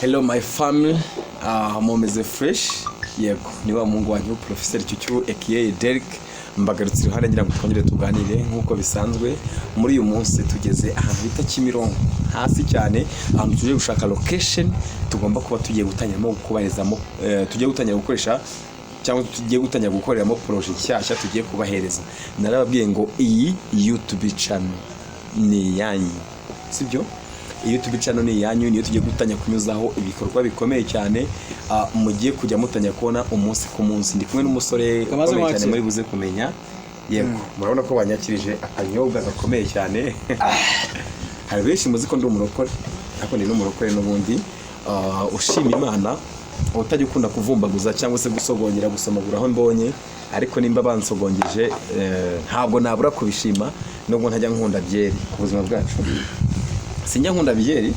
Hello my family, mumeze fresh. Yego ni wa mungu wanyu Professor Cyucyu aka Derek mbagarutse iruhande ngira ngo twongere tuganire nkuko bisanzwe. Muri uyu munsi tugeze ahantu bita Kimironko hasi cyane, ahantu tuje gushaka location tugomba kuba tugiye gutanyamo kubaherezamo, tugiye gutangira gukoresha cyangwa tugiye gutangira gukoreramo project cyashya tugiye kubahereza. Narababwiye ngo iyi YouTube channel ni yanyu, sibyo? YouTube channel ni yanyu, niyo tugiye gutanya kunyuzaho ibikorwa bikomeye cyane, mugiye kujya mutanya kubona umunsi ku munsi. Ndi kumwe n'umusore ukomeye cyane muri buze kumenya. Yego murabona ko banyakirije akanyobwa gakomeye cyane. Hari benshi muzi ko ndi umurokore, ariko ndi n'umurokore n'ubundi ushima Imana, utajya ukunda kuvumbaguza cyangwa se gusogongera gusomagura aho mbonye, ariko nimba bansogongeje ntabwo nabura kubishima, nubwo ntajya nkunda byeri ku buzima bwacu. Sinjya nkunda byeri,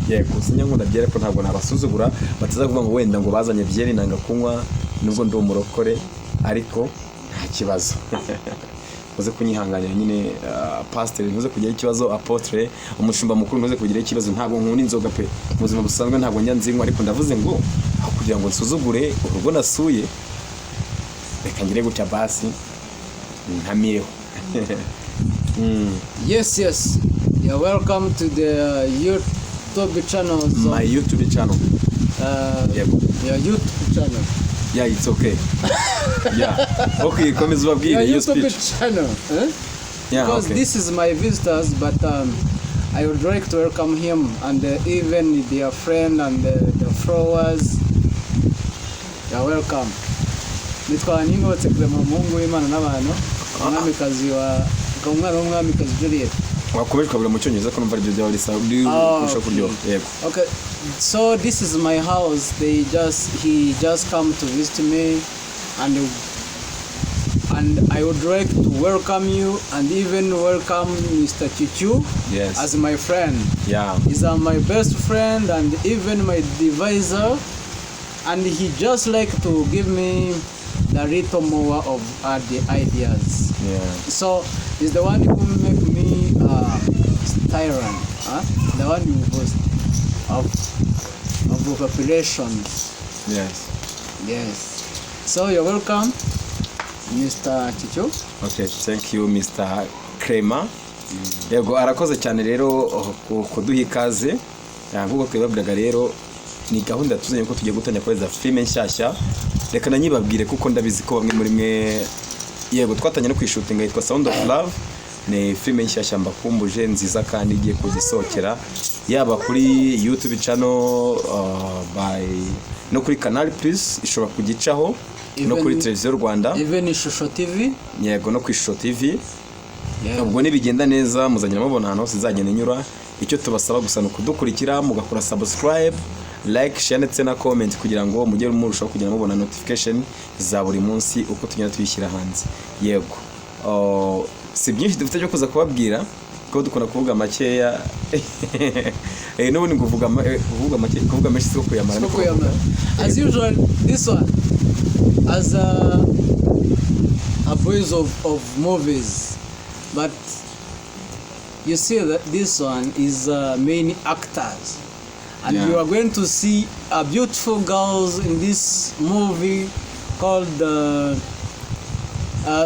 yego sinjya nkunda byeri, ko ntabwo nabasuzugura bataza kuvuga ngo wenda ngo bazanye byeri nanga kunywa, nubwo ndi umurokore ariko nta kibazo. Muze kunyihanganira nyine, pastor ntuze kugira ikibazo, apotre umushumba mukuru ntuze kugira ikibazo. Ntabwo nkunda inzoga pe, mu buzima busanzwe ntabwo njya nzinywa, ariko ndavuze ngo aho kugira ngo nsuzugure urugo nasuye, reka ngire gutya basi ntamireho. Yes. You're welcome to the YouTube channel. My YouTube channel. Yep. Your YouTube channel. Yeah, it's okay. Yeah. Okay, come as well. Your YouTube channel. Yeah, because okay. This is my visitors, but I would like to welcome him and even their friend and the followers. You're welcome. Nitwa Ningo Tsekrema Mungu w'Imana n'abantu. Umwamikazi wa umwana w'umwamikazi Juliet. Wakomeje kabura mu cyongereza ko numva ari byo bya Lisa usho kuryo. Yego. Okay. So this is my house. He just come to visit me, and I would like to welcome you and even welcome Mr. Cyucyu. Yes. As my friend. Yeah. He's my best friend and even my advisor, and he just like to give me the little more of the ideas. Yeah. So he's the one who make me tyrant, the one who was of populations. Yes. So you're welcome, Mr. Cyucyu. Okay, thank you Mr. Krema. Yego arakoze cyane rero kuduha ikaze. Nkuko twebabwiraga rero ni gahunda tuzanye ko tugiye gutanya kweza filime nshyashya. Reka nanyibabwire kuko ndabizi ko bamwe muri mwe, yego twatanye no kwishutinga, yitwa Sound of Love. Ni filime nshyashya mbakumbuje nziza kandi igiye kuzisohokera yaba kuri YouTube channel no kuri Canal Plus ishobora kugicaho, no kuri Televiziyo Rwanda, even Ishusho TV. Yego no ku Ishusho TV. Ubwo nibigenda neza muzagenda mubona hano sizagenda inyura. Icyo tubasaba gusa no kudukurikira, mugakora subscribe, like, share ndetse na comment kugira ngo mujye murushaho kugenda mubona notification za buri munsi uko tugenda tubishyira hanze. Yego si byinshi dufite cyo kuza kubabwira ko dukunda kuvuga makeya. N'ubundi kuvuga make, kuvuga menshi siko kuyamara. As usual, this one as a voice of movies, but you see that this one is main actors, and you are going to see beautiful girls in this movie called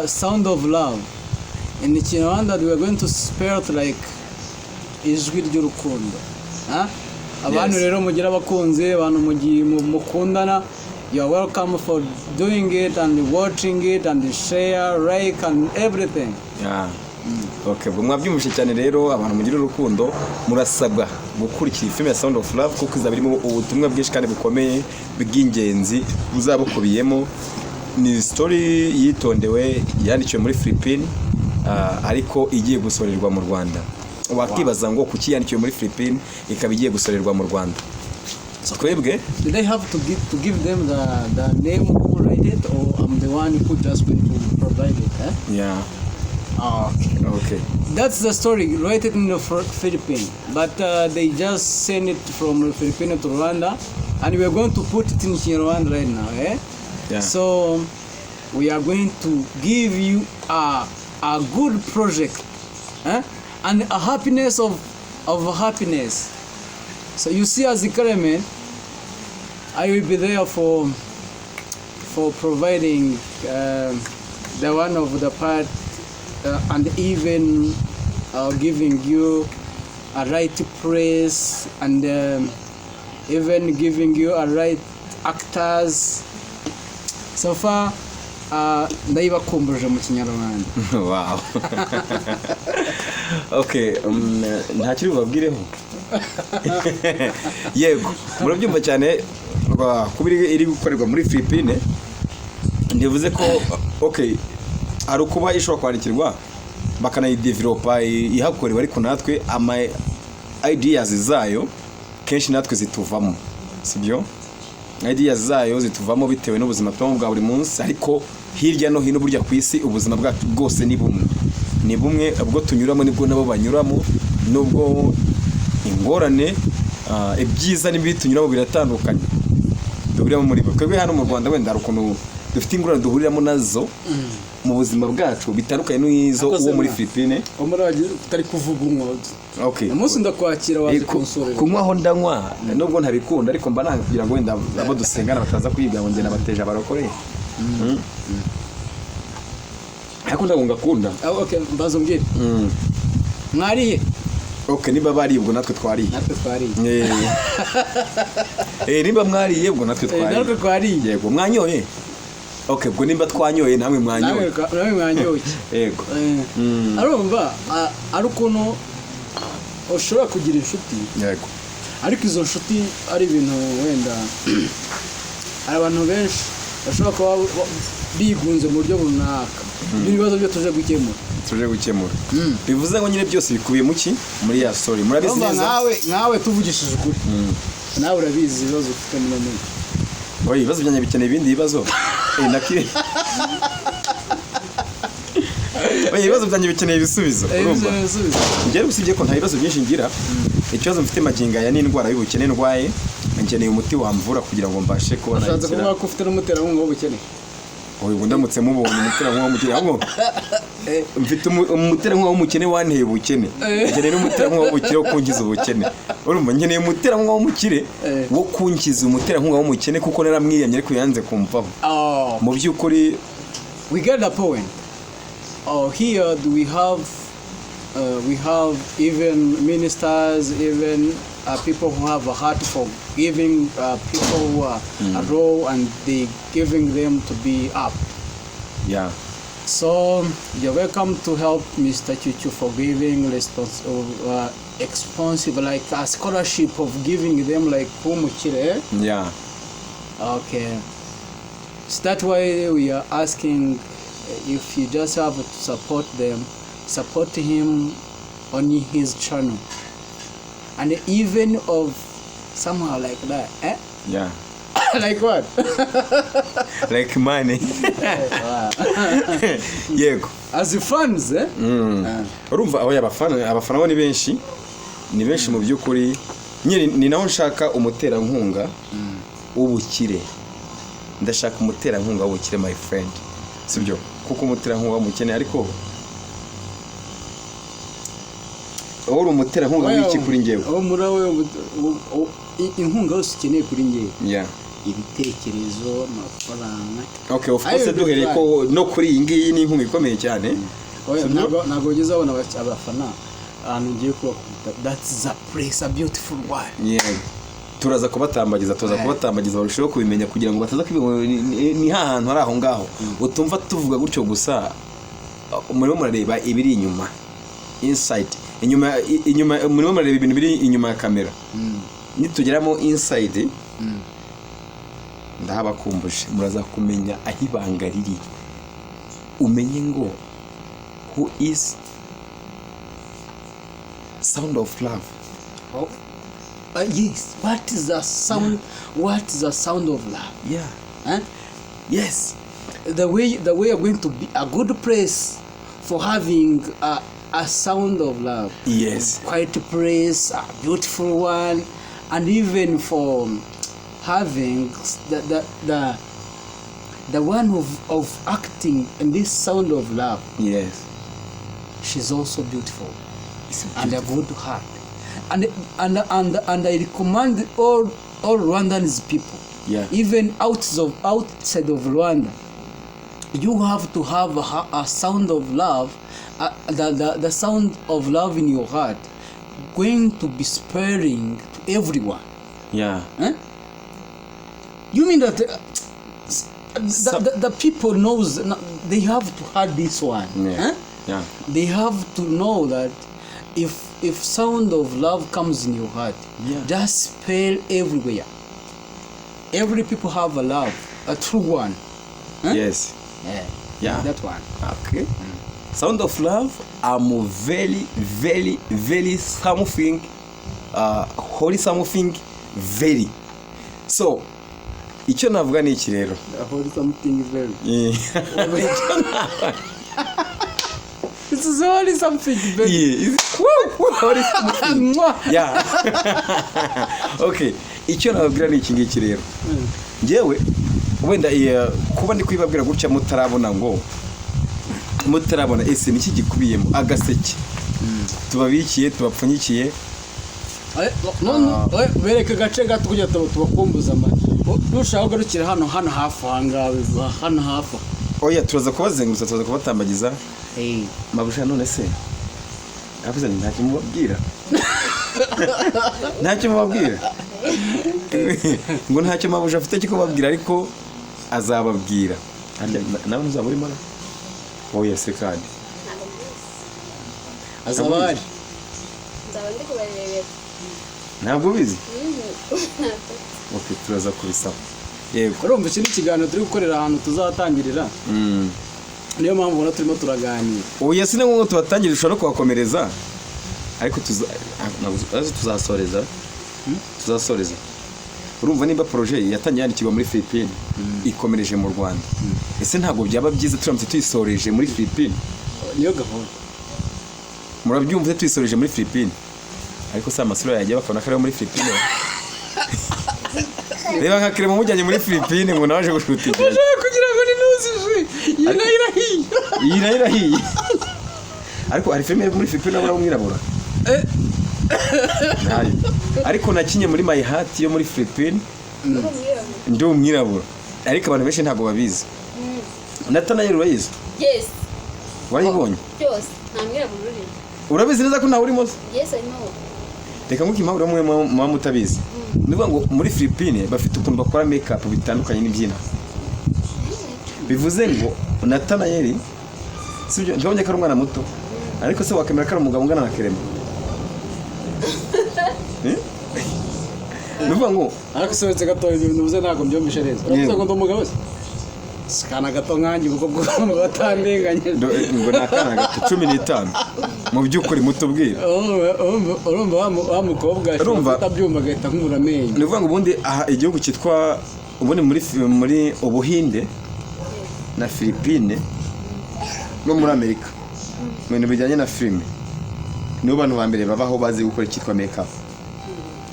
Sound of Love. In Kinyarwanda we are going to spell it like ijwi ry'urukundo. Abantu rero mugira abakunze, abantu mukundana, you are welcome for doing it and watching it and share, like and everything. Yeah. Okay, mwabyumvise cyane rero abantu mugira urukundo murasabwa gukurikira filime ya Sound of Love kuko izaba irimo ubutumwa bwinshi kandi bukomeye bw'ingenzi buzabukubiyemo. Ni story yitondewe yandikiwe muri Philippines, ariko igiye gusorerwa mu Rwanda. Wakibaza ngo kuki yandikiwe muri Philippines ikaba igiye gusorerwa mu Rwanda? So twebwe did they have to give them the name who write it, or I'm the one who just going to provide it? Yeah. Okay. That's the story. Write it in the Philippines, but they just send it from the Philippines to Rwanda, and we are going to put it in Rwanda right now. Yeah. So we are going to give you a good project, and a happiness of happiness. So you see, as the Karamen, I will be there for providing the one of the part and even giving you a right praise and even giving you a right actors. So far ndayibakumbuje mu kinyarwanda. Wow. Okay, nta kiri bubabwireho. Yego, murabyumva cyane kubiri iri gukorerwa muri Philippines. Ndivuze ko okay, ari kuba ishobora kwandikirwa bakanayidevelopa ihakorewe, ariko natwe ama ideas zayo kenshi natwe zituvamo, sibyo? Ideas zayo zituvamo bitewe n'ubuzima bwa buri munsi, ariko hirya no hino burya ku isi ubuzima bwacu bwose ni bumwe ubwo tunyuramo nibwo nabo banyuramo, nubwo ingorane ibyiza n'ibibi tunyuramo biratandukanye duhuriramo muri bo. Twebwe hano mu Rwanda wenda hari ukuntu dufite ingorane duhuriramo nazo mu buzima bwacu bitandukanye n'izo uwo muri Philippines. Omuraje tutari kuvuga umwozo. Okay, umunsi ndakwakira waje konsorera kunywaho ndanywa nubwo ntabikunda, ariko mba nanga kugira ngo wenda abo dusengana bataza kwiga ngo ngena bateje abarokore. Ariko ndagukunda. Okay, mbazo mbwira. Mwariye? Okay, niba bari ubwo natwe twariye. Natwe twariye. Niba mwariye ubwo natwe twariye. Natwe twariye. Yego, mwanyoye. Okay, ubwo nimba twanyoye namwe mwanyoye. Namwe mwanyoye. Yego. Arumva ari ukuntu ushobora kugira inshuti. Yego. Ariko izo nshuti ari ibintu wenda abantu benshi bashobora kuba bigunze mu buryo runaka. Ibibazo byo tuje gukemura. Bivuze ngo nyine byose bikubiye mu ki muri ya story. Murabizi neza. Nawe tuvugishije ukuri. Nawe urabizi ibibazo ufite mu none. Oya, ibibazo byanjye bikeneye ibindi bibazo. Nakire. Oya, ibibazo byanjye bikeneye ibisubizo. Urumva? Njye usibye ko nta bibazo byinshi ngira. Ikibazo mfite maginga ya n'indwara y'ubukene ndwaye. Nkeneye umuti wamvura kugira ngo mbashe kubona. Ushatse kuvuga ko ufite n'umuterankunga w'ubukene. Oya, ubu ndamutse mubonye umuterankunga w'umukene. Ahubwo mfite umuterankunga w'umukene wanteye ubukene. Nkeneye n'umuterankunga w'ubukene wo kungiza ubukene. Urumva, nkeneye umuterankunga w'umukire wo kungiza umuterankunga w'umukene kuko naramwiyamye ariko yanze kumvaho. Mu by'ukuri we get a point. Here we have even ministers, even people who have a heart for giving people who are low and they giving them to be up. Yeah. So you're welcome to help Mr. Chuchu for giving expensive, like a scholarship of giving them like Umukire. Yeah. Okay. So that's why we are asking if you just have to support them, support him on his channel. And even of somehow like that, eh? Yeah. Like what? Like money. Yego. As fans, eh? Urumva abo abafana bo ni benshi mu by'ukuri. Nyine ni naho nshaka umuterankunga w'ubukire. Ndashaka umuterankunga w'ubukire, my friend. Sibyo? Kuko umuterankunga w'umukene ariko uri umuterankunga w'iki kuri njyewe? Murawe inkunga yose ukeneye kuri njyewe. Yeah. Ibitekerezo, amafaranga. Okay, of course duhereye ko no kuri iyi ngiyi ni inkunga ikomeye cyane. Ntabwo ugeze abona abafana ahantu ngiye kubakubita. That's a place, a beautiful one. Yeah. Turaza kubatambagiza barushaho kubimenya kugira ngo bataza ni hahantu hari aho ngaho utumva tuvuga gutyo gusa. Murimo murareba ibiri inyuma, inside inyuma murimo murareba ibintu biri inyuma ya kamera. Nitugeramo inside ndahabakumbuje muraza kumenya ahibanga riri, umenye ngo who is Sound of Love. Yes. What is the sound? Yeah. What is the sound of love? Yeah. Huh? Yes. The way are going to be a good place for having a sound of love. Yes. Quite a place, a beautiful one, and even for having the one of acting in this sound of love. Yes. She's also beautiful. And a good heart. And I recommend all Rwandans people Yeah. Even outside of Rwanda, you have to have a sound of love, the sound of love in your heart, going to be spreading to everyone. Yeah. Huh? You mean that the people knows they have to have this one? Yeah. Huh? Yeah. They have to know that if sound of love comes in your heart, Yeah. just spread everywhere. Every people have a love, a true one. Huh? Yes. Yeah. Yeah. That one. Okay. Sound of love, I'm very, very, very something, holy something, very. So, icyo navuga ni iki rero? Hold something very. Yeah. This is only something very. Yeah. Holy something. Yeah. Okay. Icyo nababwira ni iki ngiki rero. Njyewe wenda kuba ndi kwibabwira gutya mutarabona ese niki gikubiyemo agaseke tubabikiye tubapfunyikiye. Bereka agace gato kugira tubakumbuza amata. Nushaka kugarukira hano hafi ahangawe hano hafi. Oya turaza kubazengurutsa tuzaza kubatambagiza. Mabusha none se avuze ntacyo mubabwira. Ntacyo mubabwira. Ngo ntacyo mabusha afite cyo kubabwira ariko azababwira. Nawe ntuzaba urimo na? Oya se kandi. Azabari. Nzaba ndi kubarebera. Ntabwo ubizi? Okay, turaza kubisaba. Yego. Urumva iki kiganiro turi gukorera ahantu tuzatangirira. Niyo mpamvu ubona turimo turaganira. Oya sine ngo tubatangire ushobora kubakomereza. Ariko tuzasoreza. Tuzasoreza. Urumva nimba projet yatangiye yandikirwa muri Philippines ikomereje mu Rwanda. Ese ntabwo byaba byiza turamutse tuyisoreje muri Philippines? Niyo gahunda. Murabyumva tuyisoreje muri Philippines. Ariko sa amasura yagiye bakabona ko ari muri Philippines. Reba nka Clement mujyanye muri Philippines ngo naje gushutinga. Kugira ngo ni nuzije. Yirahiye. Ariko ari filime muri Philippines nabura umwirabura. Nayo. Ariko nakinye muri My Heart yo muri Philippines. Ndi umwirabura. Ariko abantu benshi ntabwo babizi. Nathaniel urayizi? Yes. Wayibonye? Byose. Nta mwirabura uri. Urabizi neza ko ntawe urimo? Yes, I know. Reka nguki impamvu mwe mama mutabizi. Nivuga ngo muri Philippines bafite ukuntu bakora make up bitandukanye n'ibyina. Bivuze ngo Nathaniel sibyo njye ko umwana muto. Ariko se wakemera ko umugabo ungana na Clement. Nivuga ngo ariko se gatoya ibintu uvuze ntabwo mbyumvishe neza. Uravuze ngo ndumugabo se? Sikana gato nkanjye ubwo bwo batandenganye. Ngo nakana gato 15 mu byukuri muto bwira. Urumva wa mukobwa atabyumva agahita nk'uramenye. Nivuga ngo ubundi igihugu cyitwa ubundi muri Ubuhinde na Philippines no muri Amerika mu bintu bijyanye na filime nibo bantu ba mbere babaho bazi gukora cyitwa make up.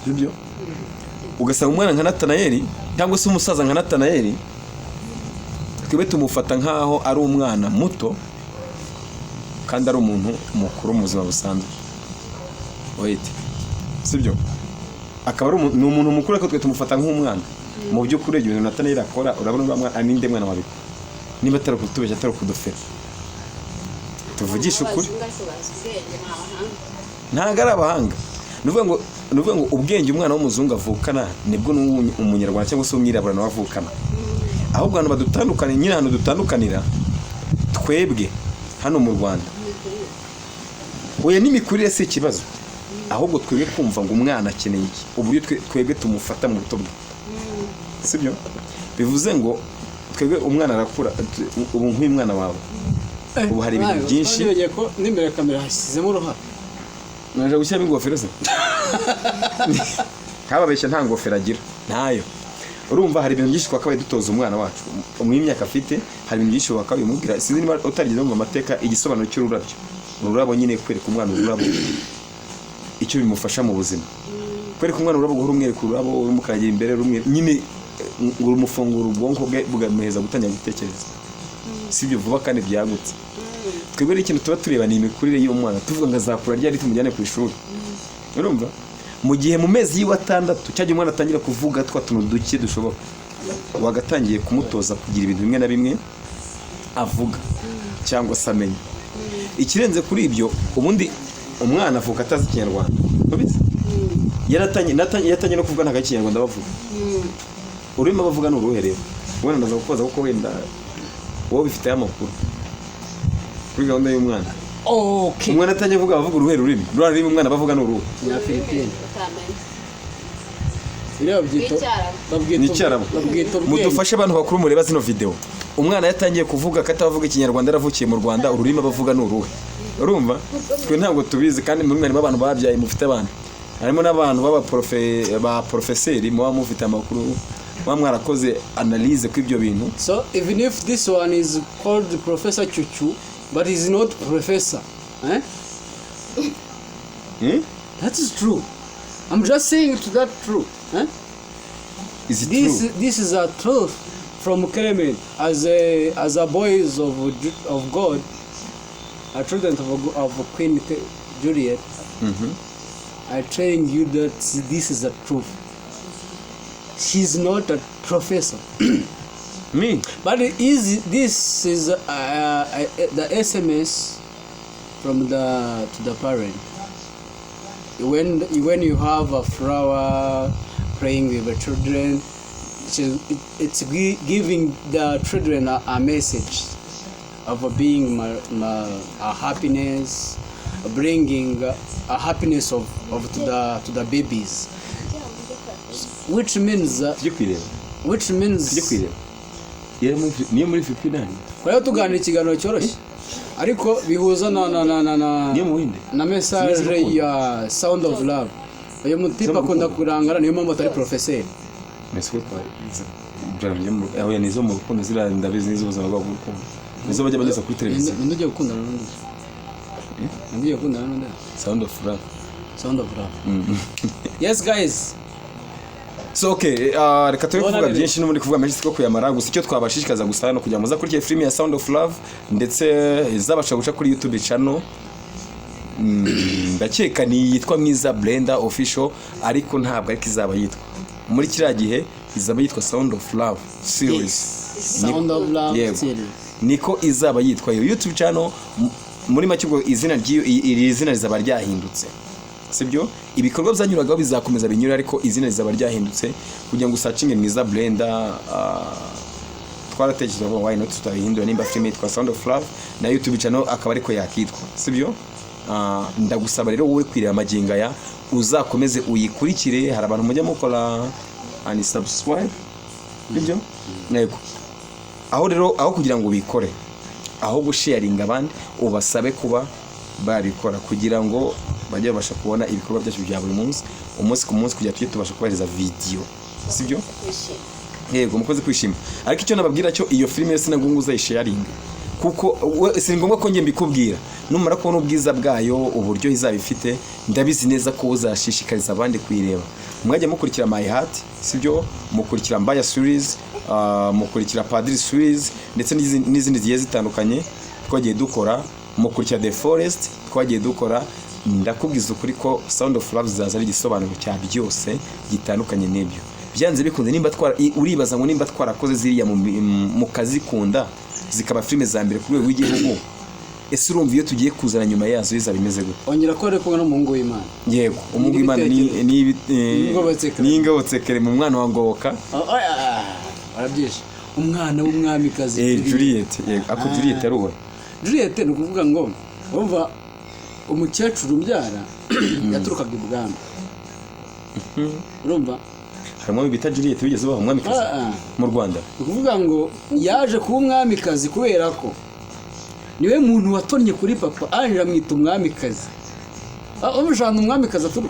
Sibyo? Ugasanga umwana nka Nathaniel cyangwa se umusaza nka Nathaniel twebe tumufata nkaho ari umwana muto kandi ari umuntu mukuru mu buzima busanzwe. Wait. Sibyo? Akaba ari umuntu mukuru ariko twe tumufata nk'umwana. Mu by'ukuri ibintu Nathaniel akora urabona umwana aninde mwana wawe. Niba atari kutubeshya atari kudufera. Tuvugisha ukuri. Ntago ari abahanga. Nuvuga ngo ubwenge umwana w'umuzungu avukana nibwo umunyarwanda cyangwa se umwirabura nawe avukana. Ahubwo abantu badutandukanye nyine hano dutandukanira twebwe hano mu Rwanda. Oya n'imikurire si ikibazo. Ahubwo twebwe kumva ngo umwana akeneye iki. Uburyo twebwe tumufata mu buto bwe. Sibyo? Bivuze ngo twebwe umwana arakura ubu nk'umwana wawe. Ubu hari ibintu byinshi. Nibyo ko n'imbere kamera hasizemo uruhara. Naje gushyiramo ingofero se. Kababeshya nta ngofero agira. Ntayo. Urumva hari ibintu byinshi twakabaye dutoza umwana wacu. Umwimyaka afite hari ibintu byinshi wakabaye umubwira. Sinzi niba utarigeze mu mateka igisobanuro cy'ururabyo. Ururabo nyine kwereka umwana ururabo. Icyo bimufasha mu buzima. Kwereka umwana ururabo guhora umwereka ururabo urumukaragira imbere rumwe nyine ngo umufungura ubwonko bwe bugamuheza gutangira gutekereza. Sibyo vuba kandi byagutse. Twebwe ikintu tuba tureba ni imikurire y'umwana tuvuga ngo azakura ryari tumujyane ku ishuri. Urumva? mu gihe mu mezi y'atandatu cyagiye umwana atangira kuvuga twa tuntu duke dushoboka wagatangiye kumutoza kugira ibintu bimwe na bimwe avuga cyangwa se amenya. Ikirenze kuri ibyo ubundi umwana avuka atazi ikinyarwanda ubizi yaratangiye no kuvuga ntaga ikinyarwanda bavuga urimo bavuga n'uruhe rero ubona ndaza kukoza kuko wenda wowe bifite amakuru kuri gahunda y'umwana. Okay. Umwana atangiye kuvuga bavuga uruhe rurimi rurimi umwana bavuga n'uruhe ya Philippine Icyarabu. mudufashe abantu bakuru mureba zino video. Umwana yatangiye kuvuga katavuga ikinyarwanda yaravukiye mu Rwanda ururimi bavuga n'uruhe urumva twe ntabwo tubizi kandi muri mwe abantu babyaye mufite abana harimo n'abantu ba professeur muba mufite amakuru muba mwarakoze analyse kw'ibyo bintu. So even if this one is called Professor Chuchu but he's not professor, eh? That is true. I'm just saying to that true, eh? Is it true? This is a truth from Clement as a boys of God, a children of Queen Juliet. I telling you that this is the truth. She's not a professor. Me? But this is the SMS from to the parent. When you have a flower praying with the children, it's giving the children a message of being a happiness, bringing a happiness to the babies, which means niyo muri Philippine kwa tuganira ikiganiro cyoroshye ariko bihuza na message ya Sound of Love. Uyu mutipa akunda kurangara niyo mpamvu atari professeur. Meswe kwa byanjye mu aho nizo mu rukundo ziranda bizi nizo buzima bwa rukundo nizo bajya bageza kuri televiziyo ndujye gukundana n'undi ndujye gukundana n'undi Sound of Love. Yes guys. So okay, reka turi kuvuga byinshi no muri kuvuga menshi siko kuyamara gusa icyo twabashishikaza gusa no kujya muza kuri film ya Sound of Love ndetse izabasha guca kuri YouTube channel. Ndakeka ni yitwa Mwiza Blender Official ariko ntabwo ariko izaba yitwa muri kiriya gihe izaba yitwa Sound of Love series. Sound of Love series niko izaba yitwa iyo YouTube channel. Muri make ubwo izina rizaba ryahindutse sibyo ibikorwa byanyuragaho bizakomeza binyura ariko izina rizaba ryahindutse kugira ngo searching Mwiza Blender twaratekereje ngo why not tutahindura nimba film yitwa Sound of Love na YouTube channel akaba ariko yakitwa sibyo. Ndagusaba rero wowe kwirira amaginga ya uzakomeze uyikurikire. Hari abantu mujya mukora ani subscribe sibyo nego aho rero aho kugira ngo ubikore aho gusharinga abandi ubasabe kuba babikora kugira ngo bajye babasha kubona ibikorwa byacu bya buri munsi umunsi ku munsi kugira tubasha kubariza video sibyo. Yego mukoze kwishima ariko icyo nababwira cyo iyo filime yose nagunguza isharing kuko si ngombwa ko nge mbikubwira numara kubona ubwiza bwayo uburyo izaba ifite ndabizi neza ko uzashishikariza abandi kuyireba. Mwajya mukurikira My Heart sibyo mukurikira Mbaya series mukurikira Padri series ndetse n'izindi zigiye zitandukanye twagiye dukora mukurikira The Forest twagiye dukora. Ndakubwiza ukuri ko Sound of Love zaza ari igisobanuro cya byose gitandukanye n'ibyo byanze bikunze nimba uribaza ngo nimba twarakoze ziriya mu kazi kunda zikaba filime za mbere ku rwego rw'igihugu ese urumva iyo tugiye kuzana nyuma yazo izaba imeze gute. Ongera ko ariko no mu ngo w'Imana. Yego umungu w'Imana ni ingobotsekere mu mwana wa Ngoboka arabyishe umwana w'umwamikazi Juliet. Yego ako Juliet yaruwe Juliet ni ukuvuga ngo umva umukecuru mbyara yaturukaga ibwami urumva harimo bita Juliet bigeze baho umwamikazi mu Rwanda. Ni ukuvuga ngo yaje kuba umwamikazi kubera ko niwe muntu watonye kuri papa anjira mwita umwamikazi umushana umwamikazi aturu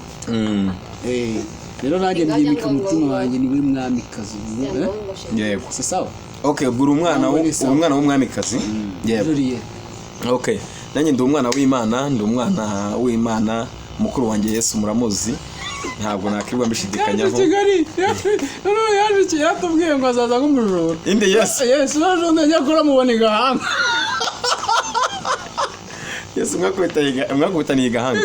rero nanjye byimika umutima wanjye niwe mwamikazi. Yego c'est sawa. Okay buri umwana w'umwamikazi. Yego okay nanjye ndi umwana w'Imana mukuru wanjye Yesu muramuzi ntabwo nakirwa mbishidikanyaho. Yaje yatubwiye ngo azaza nk'umujura. Inde Yesu bajonde nyakora mubone gahanga. Yesu mwakubitaniye gahanga.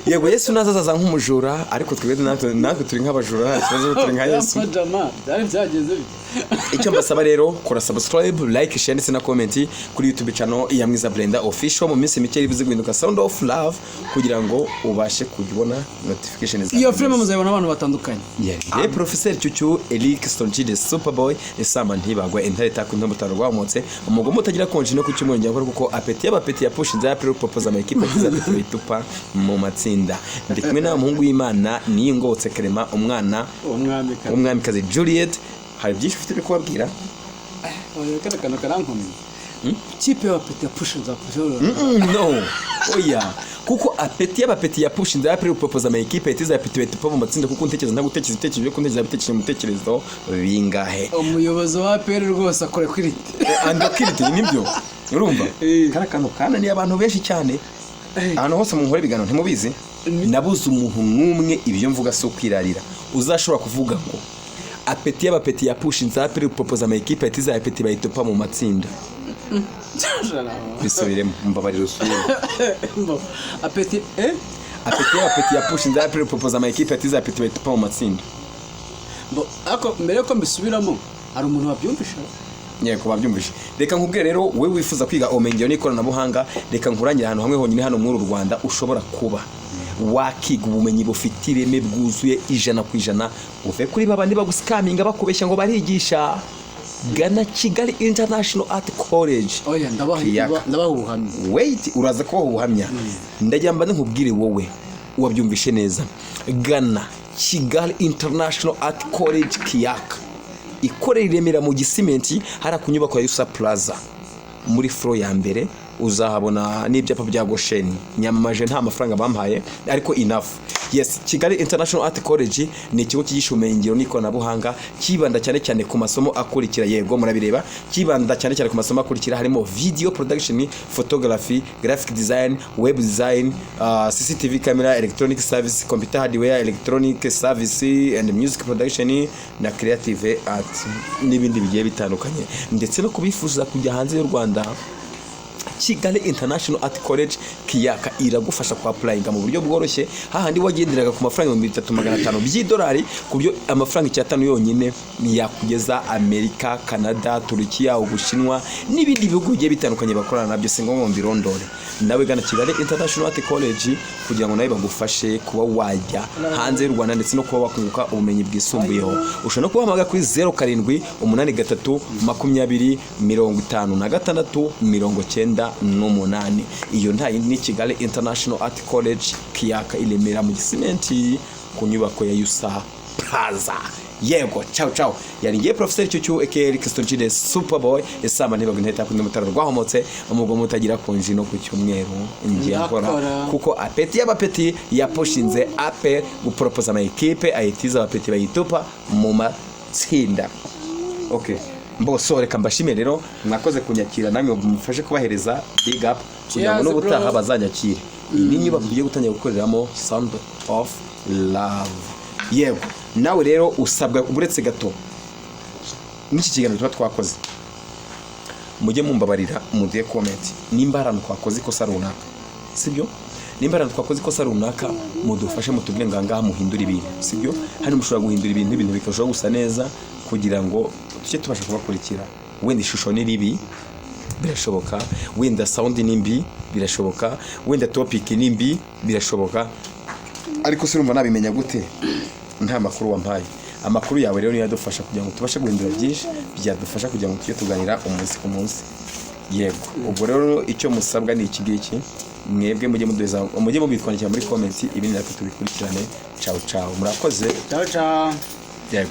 yego Yesu nazaza nk'umujura ariko twebwe natwe turi nk'abajura nta kibazo turi nka Yesu. byari byageze bite? Icyo mbasaba rero kora subscribe, like, share ndetse na comment kuri YouTube channel ya Mwiza Blender Official. Mu minsi mike rivuze guhinduka Sound of Love kugira ngo ubashe kujibona notifications. Iyo filime muzayibona abantu batandukanye. Yeah. Professor Chuchu, Eric Stonji the Superboy, Esama ntibagwa entare takunto mutarwa umutse. Umugomo utagira konji no kucyumwe njya kuko apeti y'abapeti ya push nza ya propose ama equipe kiza bitupa mu matsinda. Ndi kumwe na muhungu w'Imana ni ngotse Clement umwana umwamikazi Juliet. Hari byinshi ufite kubabwira? Kana kana karankomye. Kipe y'abapeti ya push nza No. Oya. Kuko apeti y'abapeti ya push nza ya propose ama equipe tiza ya peti bitupa mu matsinda kuko ntekereza ntagutekereza ibitekerezo ko ntekereza ibitekerezo mu tekerezo bingahe. Umuyobozi wa APR rwose akore kwirite. Andokirite nibyo. Urumva? Karakano kana ni abantu benshi cyane. Ahantu hose mu nkore bigano ntimubizi. Nabuze umuntu numwe ibyo mvuga so kwirarira. Uzashobora kuvuga ngo apeti y'abapeti ya push nza ya propose ama equipe tiza ya peti bayitupa mu matsinda. Bisubiremo mbabarira usubire. Apeti apeti y'abapeti ya push nza ya propose ama equipe tiza ya peti bayitupa mu matsinda. Ako mbere ko mbisubiramo hari umuntu wabyumvisha. Yego babyumvishe. Reka nkubwire rero we wifuza kwiga omengero n'ikoranabuhanga, reka nkurangira ahantu hamwe honyine hano muri Rwanda ushobora kuba wakiga ubumenyi bufite ireme bwuzuye 100% uve kuri babandi baguscaminga bakubeshya ngo barigisha. Gana Kigali International Art College. Oya ndabaha ubuhamya. Wait, uraza kubaha ubuhamya. Ndagira mba nkubwire wowe wabyumvishe neza. Gana Kigali International Art College Kiyaka. Ikorera Remera mu Gisimenti hara kunyubako ya Yusa Plaza muri floor ya mbere. Uzahabona n'ibyapa bya Gosheni. Nyamamaje nta mafaranga bampaye ariko enough. Yes, Kigali International Art College ni ikigo cyigisha ubumenyingiro n'ikoranabuhanga kibanda cyane cyane ku masomo akurikira. Yego murabireba, kibanda cyane cyane ku masomo akurikira harimo video production, photography, graphic design, web design, CCTV camera, electronic service, computer hardware, electronic service and music production na creative art n'ibindi bigiye bitandukanye. Ndetse no kubifuza kujya hanze y'u Rwanda, Kigali International Art College Kiyaka iragufasha kwa applyinga mu buryo bworoshye. Hahandi wagenderaga ku mafaranga 3500 by'idolari ku byo amafaranga 5 yonyine yakugeza Amerika, Canada, Turkiya, Ubushinwa n'ibindi bihugu bigiye bitandukanye bakorana nabyo singo mu birondore. Nawe gana Kigali International Art College kugira ngo nawe bagufashe kuba wajya hanze y'u Rwanda ndetse no kuba wakunguka ubumenyi bwisumbuyeho. Ushobora no kubahamagara kuri 07 83 20 56 98. Iyo nta yindi ni Kigali International Art College Kiyaka Remera mu Gisimenti ku nyubako ya Yusa Plaza. Yego, ciao. Yari ngiye Professor Chuchu Eric Stonji the Superboy. Esama ntibago nteta kundi mutaro rwahomotse umugo mutagira konji no ku cyumweru ngiye akora kuko apeti y'abapeti yaposhinze ape gupropose ama equipe ayitiza abapeti bayitupa mu matsinda. Okay. Mboso reka mbashimire rero mwakoze kunyakira namwe mufashe kubahereza big up kugira ngo n'ubutaha bazanyakire. Iyi ni nyubako tugiye gutangira gukoreramo Sound of Love. Yego nawe rero usabwa uretse gato n'iki kiganiro tuba twakoze mujye mumbabarira mudiye comment nimba arantu twakoze ikosa runaka, sibyo? Nimba arantu twakoze ikosa runaka mudufashe mutubwire nganga muhindura ibintu, sibyo? Hano mushobora guhindura ibintu bikashobora gusa neza kugira ngo tujye tubasha kubakurikira. Wenda ishusho ni ribi birashoboka, wenda sound ni mbi birashoboka, wenda topic ni mbi birashoboka, ariko sirumva nabimenya gute nta makuru wampaye. Amakuru yawe rero niyo yadufasha kugira ngo tubashe guhindura byinshi byadufasha kugira ngo tujye tuganira umunsi ku munsi. Yego, ubwo rero icyo musabwa ni iki ngiki, mwebwe mujye mubitwandikira muri comment ibindi natwe tubikurikirane. Ciao murakoze. Ciao. Yego.